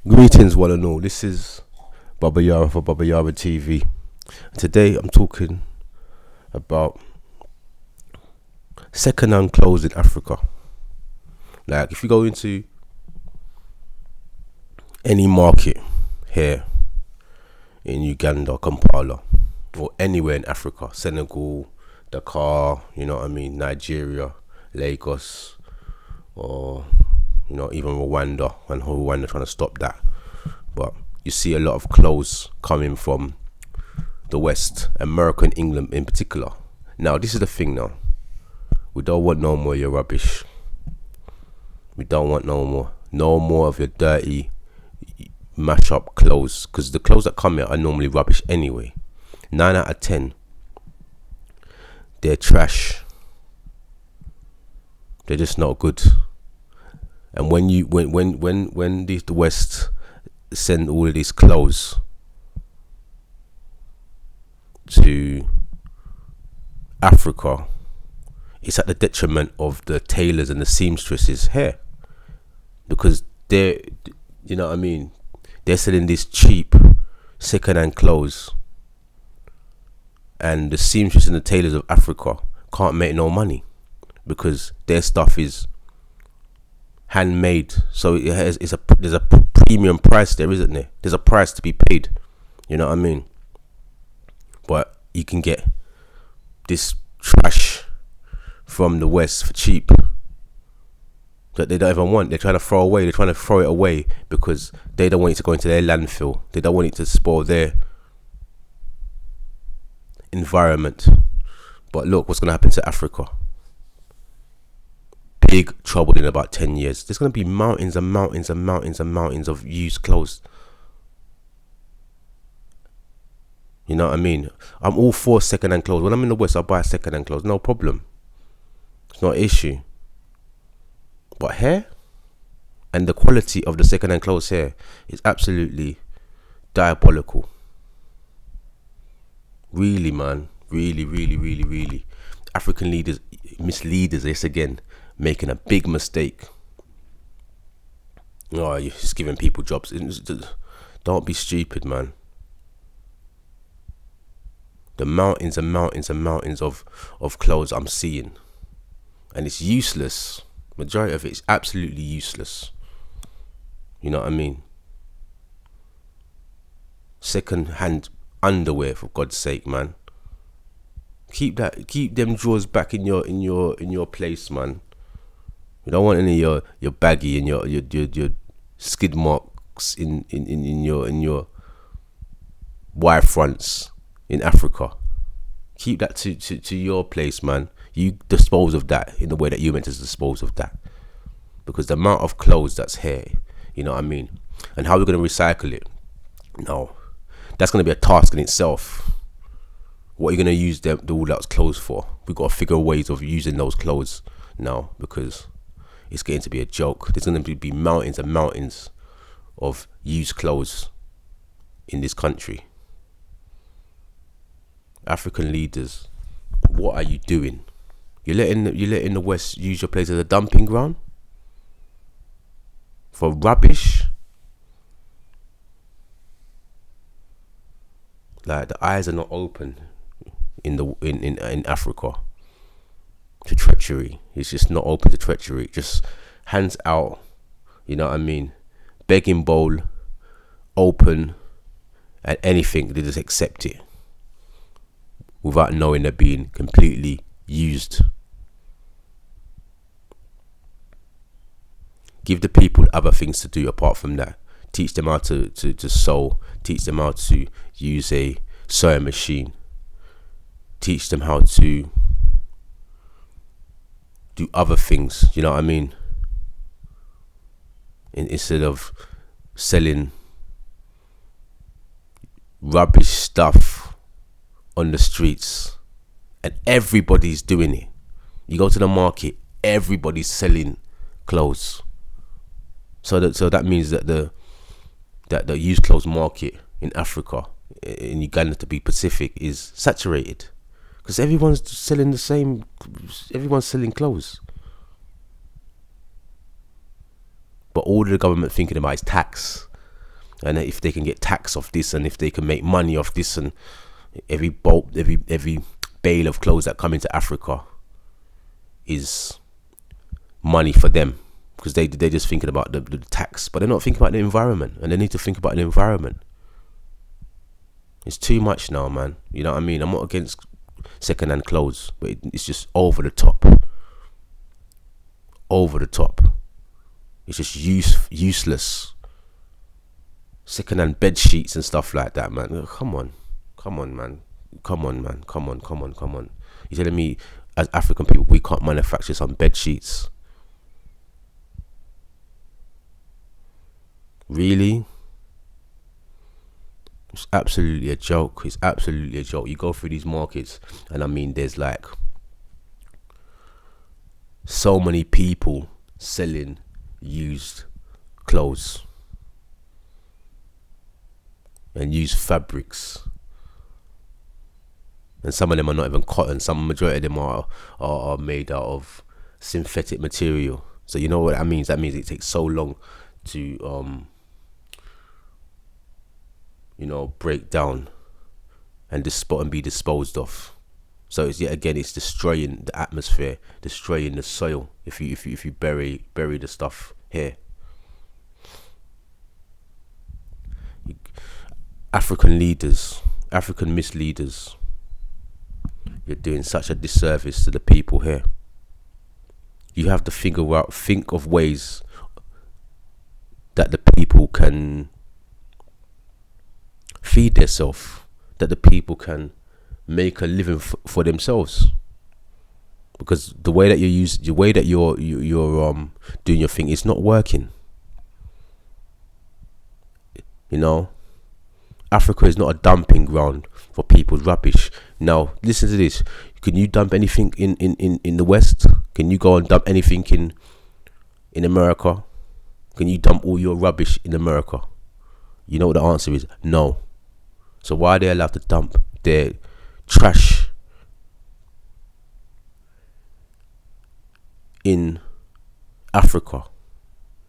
Greetings, one and all. This is Baba Yara for Baba Yara TV. Today I'm talking about second-hand clothes in Africa. Like, if you go into any market here in Uganda, Kampala, or anywhere in Africa, Senegal, Dakar, Nigeria, Lagos, or even Rwanda, and Rwanda trying to stop that. But you see a lot of clothes coming from the West, America and England in particular. Now, this is the thing now. We don't want no more of your rubbish. We don't want no more of your dirty, mash up clothes. Because the clothes that come here are normally rubbish anyway. 9 out of 10, they're trash. They're just not good. And when the West send all of these clothes to Africa, it's at the detriment of the tailors and the seamstresses here, because they're selling these cheap second-hand clothes, and the seamstresses and the tailors of Africa can't make no money because their stuff is handmade. So there's a premium price there, isn't there? There's a price to be paid. You know what I mean? But you can get this trash from the West for cheap that they don't even want. They're trying to throw away. They're trying to throw it away because they don't want it to go into their landfill. They don't want it to spoil their environment. But look what's going to happen to Africa. Big trouble in about 10 years. There's going to be mountains and mountains and mountains and mountains of used clothes. You know what I mean? I'm all for second-hand clothes. When I'm in the West, I'll buy second-hand clothes. No problem. It's not an issue. But here, and the quality of the second-hand clothes here is absolutely diabolical. Really, man. Really, really, really, really. African leaders, misleaders, this again, making a big mistake. Oh, you're just giving people jobs. Don't be stupid, man. The mountains and mountains and mountains of clothes I'm seeing, and it's useless. Majority of it is absolutely useless. You know what I mean? Second-hand underwear, for God's sake, man. Keep them drawers back in your place, man. You don't want any of your baggy and your skid marks in your wire fronts in Africa. Keep that to your place, man. You dispose of that in the way that you meant to dispose of that. Because the amount of clothes that's here, you know what I mean? And how we're going to recycle it? No. That's going to be a task in itself. What are you going to use all those clothes for? We've got to figure ways of using those clothes now, because it's getting to be a joke. There's going to be mountains and mountains of used clothes in this country. African leaders, what are you doing? You're letting the West use your place as a dumping ground for rubbish. Like, the eyes are not open in Africa to treachery. It's just not open to treachery. Just hands out, you know what I mean? Begging bowl, open, and anything, they just accept it without knowing they're being completely used. Give the people other things to do apart from that. Teach them how to sew. Teach them how to use a sewing machine. Teach them how to do other things, you know what I mean? Instead of selling rubbish stuff on the streets, and everybody's doing it. You go to the market, everybody's selling clothes. So that means that the used clothes market in Africa, in Uganda to be Pacific, is saturated. Because everyone's selling the same. Everyone's selling clothes. But all the government thinking about is tax. and if they can get tax off this, and if they can make money off this, and every bale of clothes that come into Africa is money for them, because they're just thinking about the tax, but they're not thinking about the environment, and they need to think about the environment. It's too much now, man. You know what I mean? I'm not against second-hand clothes, but it's just over the top. Over the top. It's just useless. Second-hand bed sheets and stuff like that, man. Come on, man. Come on. You're telling me, as African people, we can't manufacture some bed sheets? Really? It's absolutely a joke. It's absolutely a joke. You go through these markets, and I mean, there's like so many people selling used clothes and used fabrics, and some of them are not even cotton. Some majority of them are made out of synthetic material. So you know what that means? That means it takes so long to break down and be disposed of. So it's yet again, it's destroying the atmosphere, destroying the soil. If you bury the stuff here, African misleaders, you're doing such a disservice to the people here. You have to think of ways that the people can feed themselves, that the people can make a living for themselves. Because the way that you're doing your thing is not working. You know, Africa is not a dumping ground for people's rubbish. Now, listen to this. Can you dump anything in the West? Can you go and dump anything in America? Can you dump all your rubbish in America? You know what the answer is? No. So why are they allowed to dump their trash in Africa?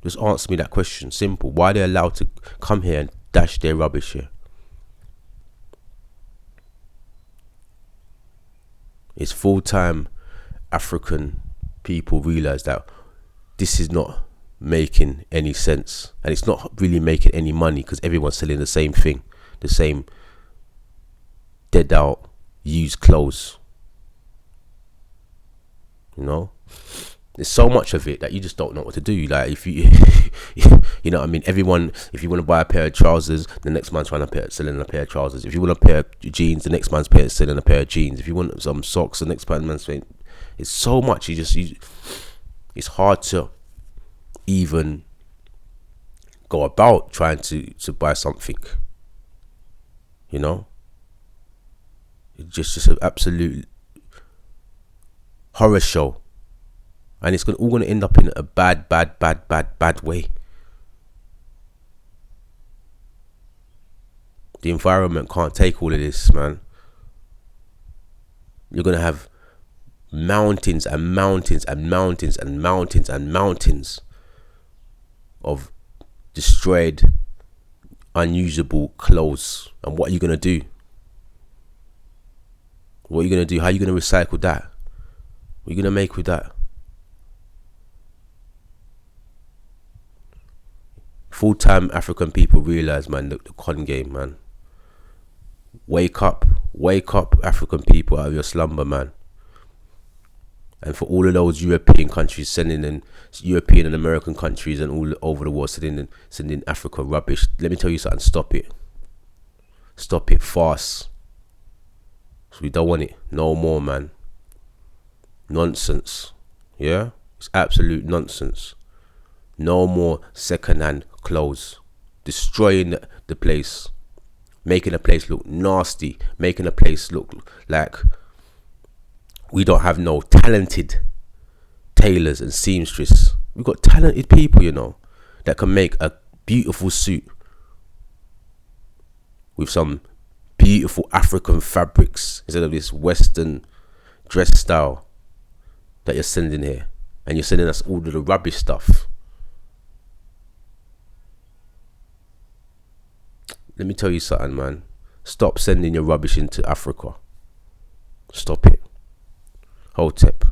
Just answer me that question. Simple. Why are they allowed to come here and dash their rubbish here? It's full-time African people realize that this is not making any sense, and it's not really making any money, because everyone's selling the same thing, the same dead out used clothes. You know, there's so much of it that you just don't know what to do. Like, if you you know what I mean, everyone, if you want to buy a pair of trousers, the next man's selling a pair of trousers. If you want a pair of jeans, the next man's selling a pair of jeans. If you want some socks, the next man's saying, it's so much. It's hard to even go about trying to buy something. You know, it's just an absolute horror show, and it's all gonna end up in a bad way. The environment can't take all of this, man. You're gonna have mountains and mountains and mountains and mountains and mountains of destroyed, unusable clothes. And what are you gonna do? What are you gonna do? How are you gonna recycle that? What are you gonna make with that? Full-time African people realize, man, the con game, man. Wake up, African people, out of your slumber, man. And for all of those European countries European and American countries and all over the world sending Africa rubbish, let me tell you something. Stop it fast. So we don't want it no more, man. Nonsense. Yeah, it's absolute nonsense. No more second-hand clothes. Destroying the place, making a place look nasty, making a place look like we don't have no talented tailors and seamstresses. We've got talented people, you know, that can make a beautiful suit with some beautiful African fabrics instead of this Western dress style that you're sending here. And you're sending us all of the rubbish stuff. let me tell you something, man. Stop sending your rubbish into Africa. Stop it. Hotep.